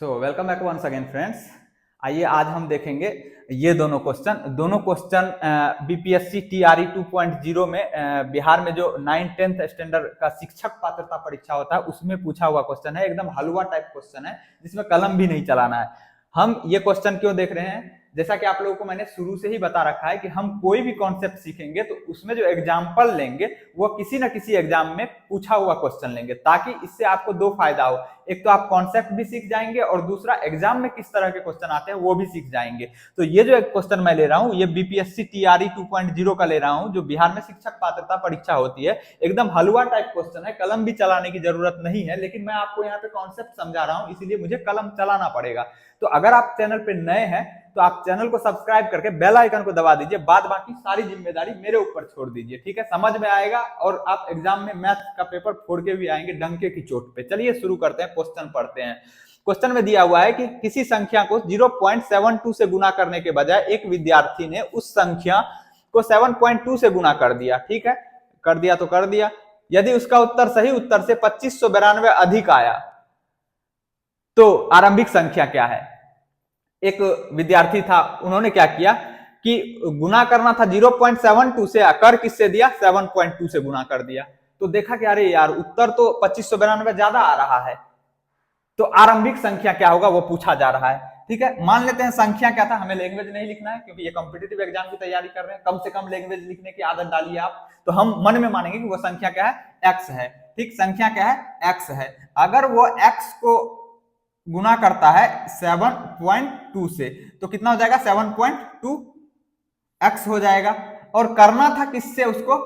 सो welcome back once again friends. आइए आज हम देखेंगे ये दोनों क्वेश्चन बीपीएससी टीआरई 2.0 में बिहार में जो 9th-10th स्टैंडर्ड का शिक्षक पात्रता परीक्षा होता है उसमें पूछा हुआ क्वेश्चन है। एकदम हलवा टाइप क्वेश्चन है जिसमें कलम भी नहीं चलाना है। हम ये क्वेश्चन क्यों देख रहे हैं, जैसा कि आप लोगों को मैंने शुरू से ही बता रखा है कि हम कोई भी कॉन्सेप्ट सीखेंगे तो उसमें जो एग्जाम्पल लेंगे वो किसी ना किसी एग्जाम में पूछा हुआ क्वेश्चन लेंगे, ताकि इससे आपको दो फायदा हो। एक तो आप कॉन्सेप्ट भी सीख जाएंगे और दूसरा एग्जाम में किस तरह के क्वेश्चन आते हैं वो भी सीख जाएंगे। तो ये जो एक क्वेश्चन मैं ले रहा हूँ ये बीपीएससी टीआरई 2.0 का ले रहा हूँ, जो बिहार में शिक्षक पात्रता परीक्षा होती है। एकदम हलवा टाइप क्वेश्चन है, कलम भी चलाने की जरूरत नहीं है, लेकिन मैं आपको यहाँ पे कॉन्सेप्ट समझा रहा हूँ इसीलिए मुझे कलम चलाना पड़ेगा। तो अगर आप चैनल पे नए हैं तो आप चैनल को सब्सक्राइब करके बेल आइकन को दबा दीजिए, बाद बाकी सारी जिम्मेदारी मेरे ऊपर छोड़ दीजिए, ठीक है। समझ में आएगा और आप एग्जाम में मैथ का पेपर फोड़ के भी आएंगे डंके की चोट पे। चलिए शुरू करते हैं, क्वेश्चन पढ़ते हैं। क्वेश्चन में दिया हुआ है कि किसी संख्या को 0.72 से गुना करने के बजाय एक विद्यार्थी ने उस संख्या को 7.2 से गुना कर दिया, ठीक है। कर दिया तो कर दिया। यदि उसका उत्तर सही उत्तर से 2592 अधिक आया तो आरंभिक संख्या क्या है। एक विद्यार्थी था, उन्होंने क्या किया कि गुना करना था 0.72 से, कर किससे दिया 7.2 से गुना कर दिया। तो देखा कि अरे यार उत्तर तो 2592 ज्यादा आ रहा है, तो आरंभिक संख्या क्या होगा वो पूछा जा रहा है, ठीक है। मान लेते हैं संख्या क्या था, हमें लैंग्वेज नहीं लिखना है क्योंकि ये कॉम्पिटिटिव एग्जाम की तैयारी कर रहे हैं। कम से कम लैंग्वेज लिखने की आदत डालिए आप, तो हम मन में मानेंगे कि वो संख्या क्या है, एक्स है, ठीक। संख्या क्या है, एक्स है। अगर वो एक्स को गुना करता है 7.2 से तो कितना हो जाएगा, 7.2 एक्स हो जाएगा। और करना था किससे, उसको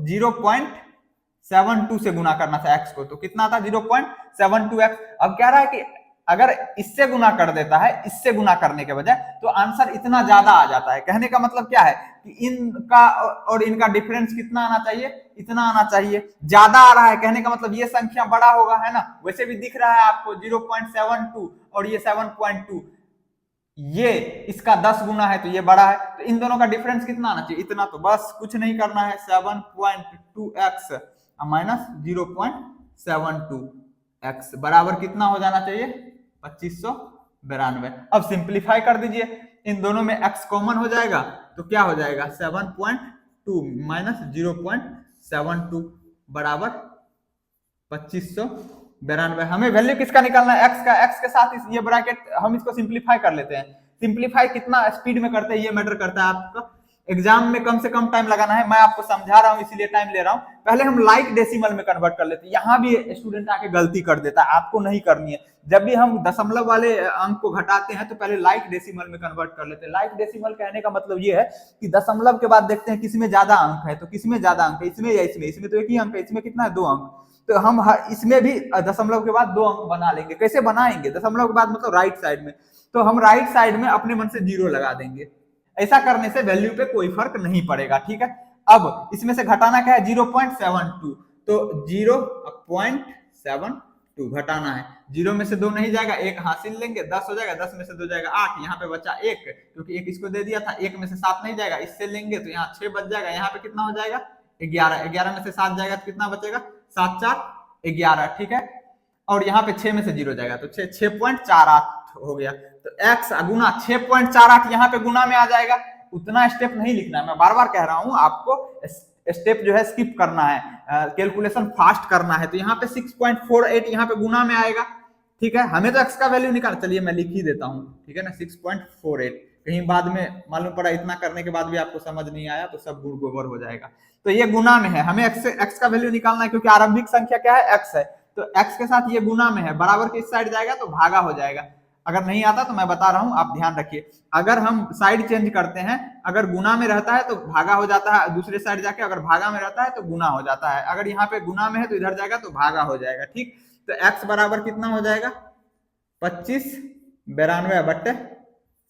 0.72 से गुना करना था एक्स को, तो कितना था 0.72 एक्स। अब कह रहा है कि अगर इससे गुना कर देता है इससे गुना करने के बजाय तो आंसर इतना ज्यादा आ जाता है। कहने का मतलब क्या है कि इनका और इनका डिफरेंस कितना आना चाहिए, इतना आना चाहिए, ज्यादा आ रहा है। कहने का मतलब ये संख्या बड़ा होगा, है ना। वैसे भी दिख रहा है आपको 0.72 और ये 7.2, ये इसका 10 गुना है तो ये बड़ा है, तो इन दोनों का डिफरेंस कितना आना चाहिए, इतना। तो बस कुछ नहीं करना है, 7.2x माइनस 0.72x बराबर कितना हो जाना चाहिए, 2592। अब सिंप्लीफाई कर दीजिए, इन दोनों में x कॉमन हो जाएगा तो क्या हो जाएगा, 7.2 माइनस 0.72 बराबर 2592। हमें वैल्यू किसका निकालना है, x का। x के साथ ये ब्रैकेट हम इसको सिंप्लीफाई कर लेते हैं। सिंप्लीफाई कितना स्पीड में करते हैं ये मैटर करता है आपका। एग्जाम में कम से कम टाइम लगाना है, मैं आपको समझा रहा हूं इसीलिए टाइम ले रहा हूं। पहले हम लाइक डेसिमल में कन्वर्ट कर लेते हैं। यहां भी स्टूडेंट आके गलती कर देता है, आपको नहीं करनी है। जब भी हम दशमलव वाले अंक को घटाते हैं तो पहले लाइक डेसिमल में कन्वर्ट कर लेते हैं। लाइक डेसिमल कहने का मतलब ये है कि दशमलव के बाद देखते हैं किसमें ज्यादा अंक है, तो किसमें ज्यादा अंक है, इसमें या इसमें। इसमें तो एक ही अंक है, इसमें कितना है, 2 अंक। तो हम इसमें भी दशमलव के बाद 2 अंक बना लेंगे। कैसे बनाएंगे, दशमलव के बाद मतलब राइट साइड में, तो हम राइट साइड में अपने मन से 0 लगा देंगे। ऐसा करने से वैल्यू पे कोई फर्क नहीं पड़ेगा, ठीक है। अब इसमें से घटाना क्या है, 0.72, तो 0.72 घटाना है। 0 में से 2 नहीं जाएगा, 1 हासिल लेंगे, 10 हो जाएगा, 10 में से 2 जाएगा 8, यहाँ पे बचा 1 क्योंकि 1 इसको दे दिया था। 1 में से 7 नहीं जाएगा, इससे लेंगे तो यहाँ 6 बच जाएगा, यहाँ पे कितना हो जाएगा 11, 11 में से 7 जाएगा तो कितना बचेगा, 7 4 11, ठीक है। और यहाँ पे 6 में से 0 जाएगा तो 6.48 हो गया। तो x गुना 6.48 यहाँ पे गुना में आ जाएगा। उतना स्टेप नहीं लिखना है, मैं बार बार कह रहा हूं आपको, स्टेप जो है स्किप करना है, कैलकुलेशन फास्ट करना है। तो यहाँ पे 6.48 यहाँ पे गुना में आएगा, ठीक है। हमें तो x का वैल्यू निकाल, चलिए मैं लिख ही देता हूँ, ठीक है ना। 6.48 कहीं बाद में मालूम पड़ा इतना करने के बाद भी आपको समझ नहीं आया तो सब गुड़ गोबर हो जाएगा। तो ये गुना में है, हमें x का वैल्यू निकालना है क्योंकि आरंभिक संख्या क्या है, x है। तो x के साथ ये गुना में है, बराबर किस साइड जाएगा तो भागा हो जाएगा। अगर नहीं आता तो मैं बता रहा हूं, आप ध्यान रखिए। अगर हम साइड चेंज करते हैं, अगर गुना में रहता है तो भागा हो जाता है दूसरे साइड जाके, अगर भागा में रहता है तो गुना हो जाता है। अगर यहाँ पे गुना में है तो इधर जाएगा तो भागा हो जाएगा, ठीक। तो x बराबर कितना हो जाएगा, 2592 बट्टे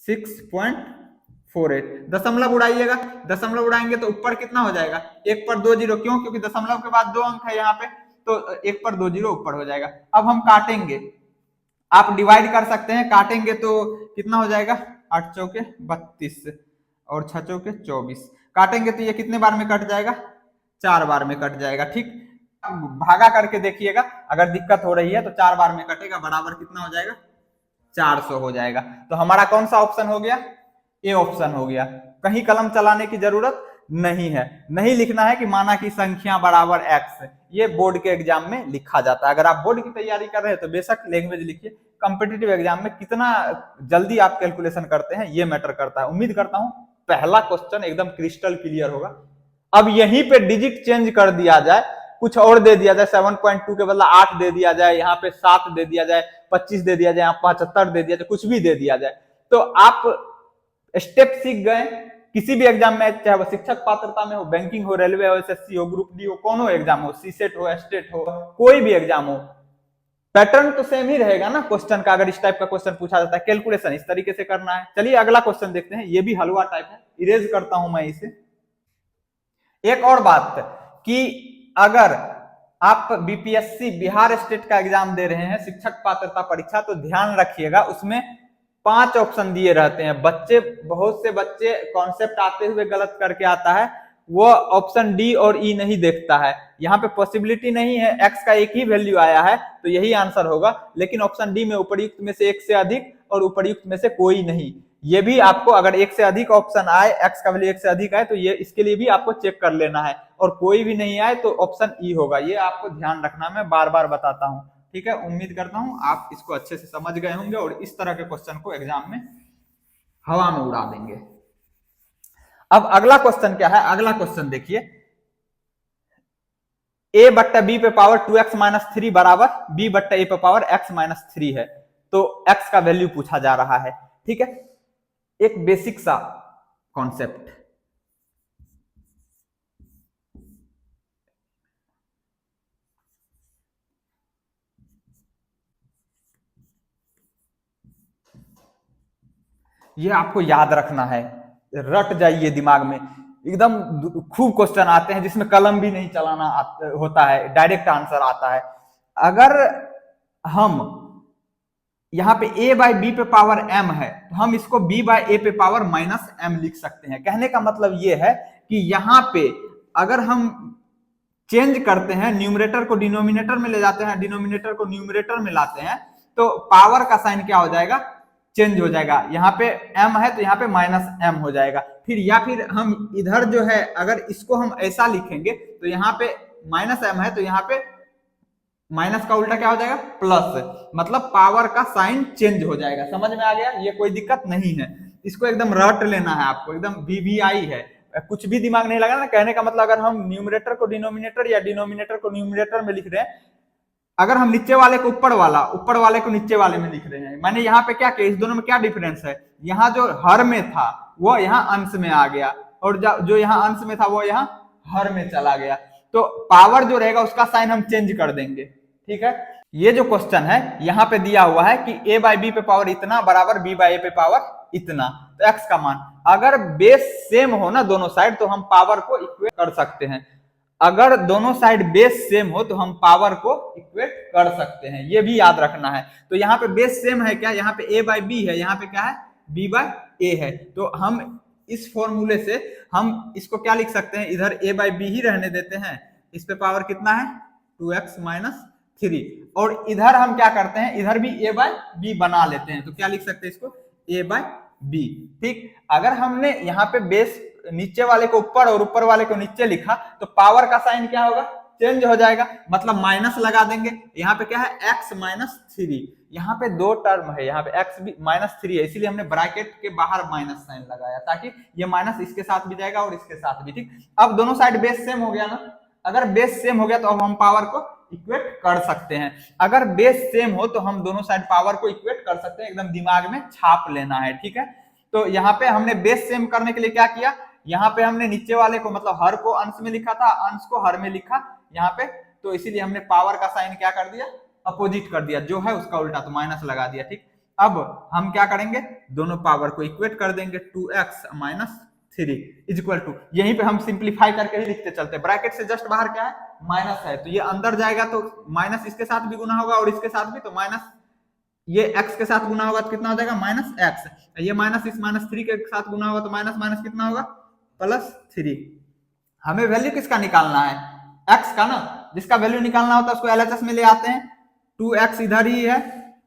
6.48। दशमलव उड़ाइएगा, दशमलव उड़ाएंगे तो ऊपर कितना हो जाएगा, 1 पर 2 0, क्यों, क्योंकि दशमलव के बाद 2 अंक है यहाँ पे, तो 1 पर 2 0 ऊपर हो जाएगा। अब हम काटेंगे, आप डिवाइड कर सकते हैं, काटेंगे तो कितना हो जाएगा, 8 चौके 32 और 6 चौके 24। काटेंगे तो ये कितने बार में कट जाएगा, 4 बार में कट जाएगा, ठीक। भागा करके देखिएगा, अगर दिक्कत हो रही है तो 4 बार में कटेगा, बराबर कितना हो जाएगा 400 हो जाएगा। तो हमारा कौन सा ऑप्शन हो गया? ए ऑप्शन हो गया। कहीं कलम चलाने की जरूरत नहीं है। नहीं लिखना है कि माना की संख्या बराबर x, ये बोर्ड के एग्जाम में लिखा जाता है। अगर आप बोर्ड की तैयारी कर रहे हैं तो बेशक लैंग्वेज लिखिए, कॉम्पिटिटिव एग्जाम में कितना जल्दी आप कैलकुलेशन करते हैं ये मैटर करता है। उम्मीद करता हूं पहला क्वेश्चन एकदम क्रिस्टल क्लियर होगा। अब यहीं पे डिजिट चेंज कर दिया जाए, कुछ और दे दिया जाए, 7.2 के बदला 8 दे दिया जाए, यहाँ पे 7 दे दिया जाए, 25 दे दिया जाए, यहाँ 75 दे दिया जाए, कुछ भी दे दिया जाए, तो आप स्टेप सीख गए। किसी भी एग्जाम में, चाहे वो शिक्षक पात्रता में हो, बैंकिंग हो, रेलवे हो, एसएससी हो, ग्रुप डी हो, कोनो एग्जाम हो, सीसेट हो, स्टेट हो, कोई भी एग्जाम हो, पैटर्न तो सेम ही रहेगा ना क्वेश्चन का। अगर इस टाइप का क्वेश्चन पूछा जाता है, कैलकुलेशन इस तरीके से करना है। चलिए अगला क्वेश्चन देखते हैं। ये भी हलवा टाइप है, इरेज करता हूं मैं इसे। एक और बात कि अगर आप बीपीएससी बिहार स्टेट का एग्जाम दे रहे हैं, शिक्षक पात्रता परीक्षा, तो ध्यान रखिएगा उसमें 5 ऑप्शन दिए रहते हैं। बहुत से बच्चे कॉन्सेप्ट आते हुए गलत करके आता है, वो ऑप्शन डी और ई नहीं देखता है। यहाँ पे पॉसिबिलिटी नहीं है, एक्स का एक ही वैल्यू आया है तो यही आंसर होगा, लेकिन ऑप्शन डी में उपर्युक्त में से एक से अधिक और उपर्युक्त में से कोई नहीं। ये भी आपको, अगर एक से अधिक ऑप्शन आए, एक्स का वैल्यू एक से अधिक आए, तो ये इसके लिए भी आपको चेक कर लेना है, और कोई भी नहीं आए तो ऑप्शन ई होगा। ये आपको ध्यान रखना, मैं बार बार बताता हूं, ठीक है। उम्मीद करता हूं आप इसको अच्छे से समझ गए होंगे और इस तरह के क्वेश्चन को एग्जाम में हवा में उड़ा देंगे। अब अगला क्वेश्चन क्या है? अगला क्वेश्चन देखिए, a बट्टा b पे पावर 2x माइनस 3 बराबर b बट्टा a पे पावर x माइनस 3 है। तो x का वैल्यू पूछा जा रहा है, ठीक है। एक बेसिक सा कॉन्सेप्ट, ये आपको याद रखना है, रट जाइए दिमाग में। एकदम खूब क्वेश्चन आते हैं जिसमें कलम भी नहीं चलाना होता है, डायरेक्ट आंसर आता है। अगर हम यहाँ पे a बाई बी पे पावर m है, तो हम इसको b बाई ए पे पावर माइनस m लिख सकते हैं। कहने का मतलब ये है कि यहाँ पे अगर हम चेंज करते हैं, न्यूमरेटर को डिनोमिनेटर में ले जाते हैं, डिनोमिनेटर को न्यूमरेटर में लाते हैं, तो पावर का साइन क्या हो जाएगा? चेंज हो जाएगा। यहाँ पे m है तो यहाँ पे माइनस m हो जाएगा। फिर या फिर हम इधर जो है, अगर इसको हम ऐसा लिखेंगे तो यहाँ पे माइनस m है तो यहाँ पे माइनस का उल्टा क्या हो जाएगा? प्लस। मतलब पावर का साइन चेंज हो जाएगा। समझ में आ गया? ये कोई दिक्कत नहीं है, इसको एकदम रट लेना है आपको, एकदम वीवीआई है, कुछ भी दिमाग नहीं लगाना। कहने का मतलब अगर हम न्यूमरेटर को डिनोमिनेटर या डिनोमिनेटर को न्यूमरेटर में लिख रहे हैं, अगर हम नीचे वाले को ऊपर वाले को नीचे वाले में लिख रहे हैं, मैंने यहाँ पे क्या किया, इस दोनों में क्या डिफरेंस है? यहाँ जो हर में था वो यहाँ अंश में आ गया, और जो यहाँ अंश में था वो यहाँ हर में चला गया। तो पावर जो रहेगा उसका साइन हम चेंज कर देंगे, ठीक है। ये जो क्वेश्चन है यहाँ पे दिया हुआ है कि a बाई बी पे पावर इतना बराबर b बाई ए पे पावर इतना, तो x का मान, अगर बेस सेम हो ना दोनों साइड, तो हम पावर को इक्वेट कर सकते हैं। अगर दोनों साइड बेस सेम हो तो हम पावर को इक्वेट कर सकते हैं, ये भी याद रखना है। तो यहाँ पे बेस सेम है क्या? यहाँ पे a बाई बी है, यहाँ पे क्या है? b बाई ए है। तो हम इस फॉर्मूले से हम इसको क्या लिख सकते हैं? इधर a बाई बी ही रहने देते हैं, इस पे पावर कितना है? 2x माइनस 3, और इधर हम क्या करते हैं? इधर भी a बाई बी बना लेते हैं, तो क्या लिख सकते हैं इसको? a बाई बी, ठीक। अगर हमने यहाँ पे बेस नीचे वाले को ऊपर और ऊपर वाले को नीचे लिखा, तो पावर का साइन क्या होगा? चेंज हो जाएगा, मतलब माइनस लगा देंगे। यहाँ पे क्या है? x माइनस 3, यहाँ पे दो टर्म है, यहाँ पे x भी माइनस 3 है, इसीलिए हमने ब्रैकेट के बाहर माइनस साइन लगाया, ताकि ये माइनस इसके साथ भी जाएगा और इसके साथ भी, ठीक। अब दोनों साइड बेस सेम हो गया ना, अगर बेस सेम हो गया तो अब हम पावर को इक्वेट कर सकते हैं। अगर बेस सेम हो तो हम दोनों साइड पावर को इक्वेट कर सकते हैं, एकदम दिमाग में छाप लेना है, ठीक है। तो यहाँ पे हमने बेस सेम करने के लिए क्या किया? यहाँ पे हमने नीचे वाले को, मतलब हर को अंश में लिखा था, अंश को हर में लिखा यहाँ पे, तो इसीलिए हमने पावर का साइन क्या कर दिया? अपोजिट कर दिया, जो है उसका उल्टा, तो माइनस लगा दिया, ठीक। अब हम क्या करेंगे? दोनों पावर को इक्वेट कर देंगे, 2x माइनस 3 इक्वल टू, यहीं पे हम सिंप्लीफाई करके ही लिखते चलते हैं। ब्रैकेट से जस्ट बाहर क्या है? माइनस है, तो ये अंदर जाएगा तो माइनस इसके साथ भी गुना होगा और इसके साथ भी, तो माइनस ये x के साथ गुना होगा तो कितना हो जाएगा? Minus x। ये माइनस इस माइनस 3 के साथ गुना होगा तो माइनस माइनस कितना होगा? प्लस 3। हमें वैल्यू किसका निकालना है? x का ना, जिसका वैल्यू निकालना होता है उसको LHS में ले आते हैं। 2x इधर ही है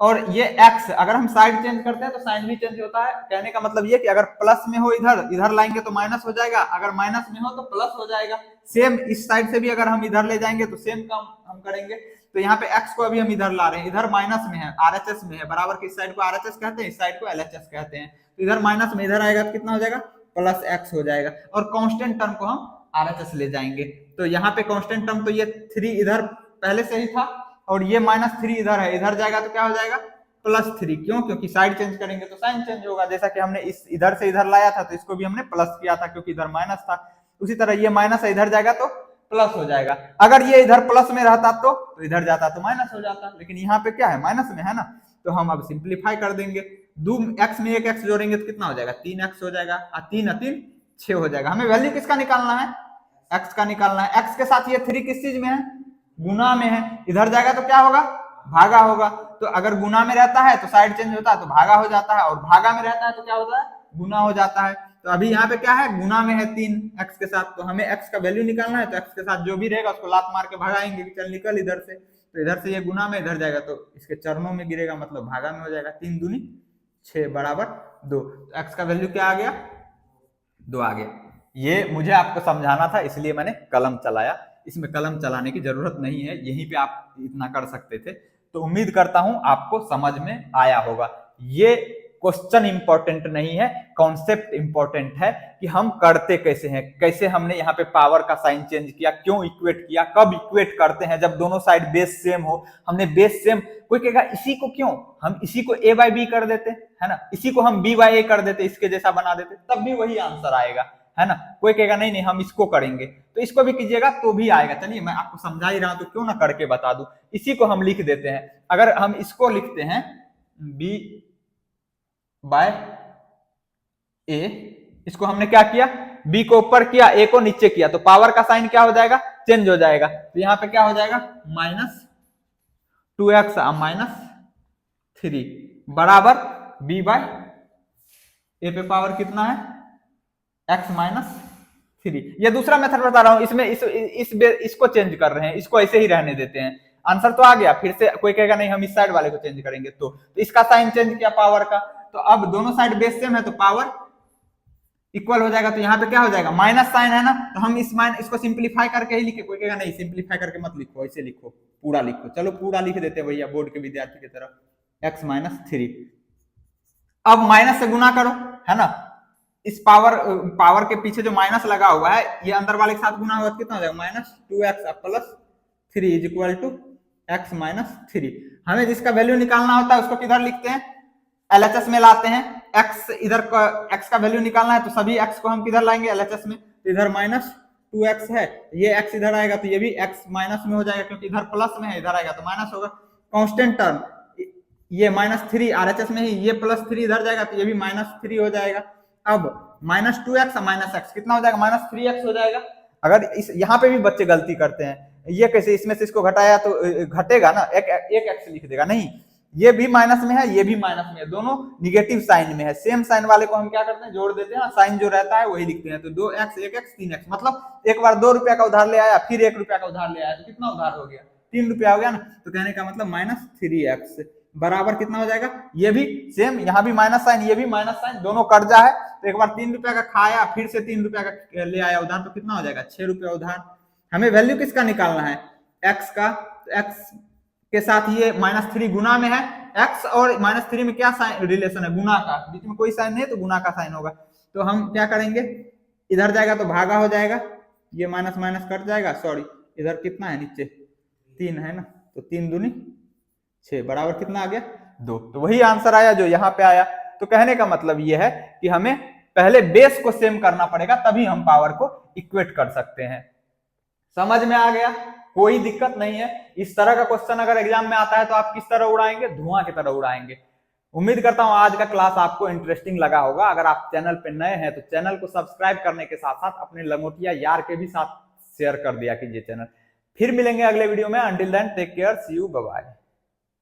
और ये x, अगर हम साइड चेंज करते हैं तो साइन भी चेंज होता है। कहने का मतलब ये कि अगर प्लस में हो इधर, इधर लाएंगे तो माइनस हो जाएगा, अगर माइनस में हो तो प्लस हो जाएगा। सेम इस साइड से भी अगर हम इधर ले जाएंगे तो सेम काम हम करेंगे। तो यहाँ पे x को अभी हम इधर ला रहे हैं, इधर माइनस में है, RHS में है, बराबर की साइड को RHS कहते हैं, इस साइड को LHS कहते हैं। तो इधर माइनस में इधर आएगा तो कितना हो जाएगा, प्लस x हो जाएगा। और कांस्टेंट टर्म को हम RHS ले जाएंगे। तो यहाँ पे कांस्टेंट टर्म तो ये 3 इधर पहले से ही था, और ये -3 इधर है, इधर जाएगा तो क्या हो जाएगा, +3। क्यों? क्योंकि साइड चेंज करेंगे तो साइन चेंज होगा। जैसा कि हमने इस इधर से इधर लाया था तो इसको भी हमने प्लस किया था क्योंकि इधर माइनस था। उसी तरह ये माइनस है, इधर जाएगा तो प्लस हो जाएगा। अगर ये इधर प्लस में रहता तो इधर जाता तो माइनस हो जाता, लेकिन यहाँ पे क्या है, माइनस में है ना। तो हम अब सिंप्लीफाई कर देंगे। 2x में एक x जोड़ेंगे तो कितना हो जाएगा, 3x हो जाएगा। 3 और 3 6 हो जाएगा। हमें वैल्यू किसका निकालना है, x का निकालना है। x के साथ ये 3 किस चीज में है, गुना में है। इधर जाएगा तो क्या होगा, भागा होगा। तो अगर गुना में रहता है तो साइड चेंज होता है तो भागा हो जाता है, और भागा में रहता है तो क्या होता है, गुना हो जाता है। तो अभी यहाँ पे क्या है, गुना में है 3x के साथ। तो हमें x का वैल्यू निकालना है, तो x के साथ जो भी रहेगा उसको लात मार के भगाएंगे कि चल निकल इधर से। तो इधर से ये गुना में इधर जाएगा तो इसके चरणों में गिरेगा, मतलब भागा में हो जाएगा। 3 दूनी 6 बराबर 2। तो x का वैल्यू क्या आ गया, 2 आ गया। ये मुझे आपको समझाना था इसलिए मैंने कलम चलाया। इसमें कलम चलाने की जरूरत नहीं है, यहीं पे आप इतना कर सकते थे। तो उम्मीद करता हूं आपको समझ में आया होगा। ये क्वेश्चन इंपॉर्टेंट नहीं है, कॉन्सेप्ट इंपॉर्टेंट है कि हम करते कैसे हैं, कैसे हमने यहाँ पे पावर का साइन चेंज किया, क्यों इक्वेट किया, कब इक्वेट करते हैं, जब दोनों साइड बेस सेम हो। हमने बेस सेम, कोई कहेगा इसी को क्यों, हम इसी को a/b कर देते है ना, इसी को हम b/a कर देते, इसके जैसा बना देते, तब भी वही आंसर आएगा, है ना। कोई कहेगा नहीं नहीं हम इसको करेंगे, तो इसको भी कीजिएगा तो भी आएगा। चलिए मैं आपको समझा ही रहा हूं तो क्यों ना करके बता दूं। इसी को हम लिख देते हैं, अगर हम इसको लिखते हैं b/a, इसको हमने क्या किया, b को ऊपर किया, a को नीचे किया, तो पावर का साइन क्या हो जाएगा, चेंज हो जाएगा। तो यहाँ पे क्या हो जाएगा, -2x -3 बराबर b/a पे पावर कितना है, x -3। ये दूसरा मेथड बता रहा हूं, इसमें इसको चेंज कर रहे हैं, इसको ऐसे ही रहने देते हैं। आंसर तो आ गया। फिर से कोई कहेगा नहीं हम इस साइड वाले को चेंज करेंगे, तो इसका साइन चेंज किया पावर का। तो अब दोनों साइड बेस सेम है तो पावर इक्वल हो जाएगा। तो यहाँ पे क्या हो जाएगा, माइनस साइन है ना, तो हम इसको सिंप्लीफाई करके ही लिखे। कोई कहेगा नहीं सिंप्लीफाई करके मत लिखो, ऐसे लिखो, पूरा लिखो। चलो पूरा लिख देते हैं भैया, बोर्ड के विद्यार्थी की तरफ, x -3। अब माइनस से गुना करो, है ना। इस पावर के पीछे जो माइनस लगा हुआ है, ये अंदर वाले के साथ गुना होगा कितना हो जाएगा, -2x +3 = x -3। हमें जिसका वैल्यू निकालना होता है उसको किधर लिखते हैं, LHS में लाते हैं। x इधर x का वैल्यू निकालना है तो सभी x को हम किधर लाएंगे, LHS में। तो इधर -2x है, ये x इधर आएगा तो ये भी x माइनस में हो जाएगा, क्योंकि इधर प्लस में है, इधर आएगा तो माइनस होगा। कांस्टेंट टर्म ये -3 RHS में ही, ये +3 इधर जाएगा तो ये भी -3 हो जाएगा। अब -2x -x कितना हो जाएगा, -3x हो जाएगा। अगर इस यहाँ पे भी बच्चे गलती करते हैं, ये कैसे, इसमें से इसको घटाया तो घटेगा ना, एक x लिख देगा, नहीं, ये भी माइनस में है, ये भी माइनस में है, दोनों निगेटिव साइन में है। सेम साइन वाले को हम क्या करते हैं, जोड़ देते हैं, साइन जो रहता है वही लिखते हैं। तो 2x 1x 3x, मतलब एक बार 2 रुपया का उधार ले आया, फिर 1 रुपया का उधार ले आया, तो कितना उधार हो गया, 3 रुपया हो गया ना। तो कहने का मतलब -3x बराबर कितना हो जाएगा, ये भी सेम, यहाँ भी माइनस साइन, ये भी माइनस साइन, दोनों कर्जा है। तो एक बार 3 रुपया का खाया, फिर से 3 रुपया का ले आया उधार, तो कितना हो जाएगा, 6 रुपया उधार। हमें वैल्यू किसका निकालना है, x का। x के साथ ये -3 गुना में है, x और -3 में क्या साइन रिलेशन है, गुना का, बीच में कोई साइन नहीं है तो गुना का साइन होगा। तो हम क्या करेंगे, इधर जाएगा तो भागा हो जाएगा, ये माइनस माइनस कट जाएगा, सॉरी इधर कितना है, नीचे 3 है ना, तो 3 दूनी 6 बराबर कितना आ गया, 2। तो वही आंसर आया जो यहाँ पे आया। तो कहने का मतलब ये है कि हमें पहले बेस को सेम करना पड़ेगा, तभी हम पावर को इक्वेट कर सकते हैं। समझ में आ गया, कोई दिक्कत नहीं है। इस तरह का क्वेश्चन अगर एग्जाम में आता है तो आप किस तरह उड़ाएंगे, धुआं की तरह उड़ाएंगे। उम्मीद करता हूं आज का क्लास आपको इंटरेस्टिंग लगा होगा। अगर आप चैनल पे नए हैं तो चैनल को सब्सक्राइब करने के साथ साथ अपने लंगोटिया यार के भी साथ शेयर कर दिया कीजिए चैनल। फिर मिलेंगे अगले वीडियो में, until then take care, see you, bye bye.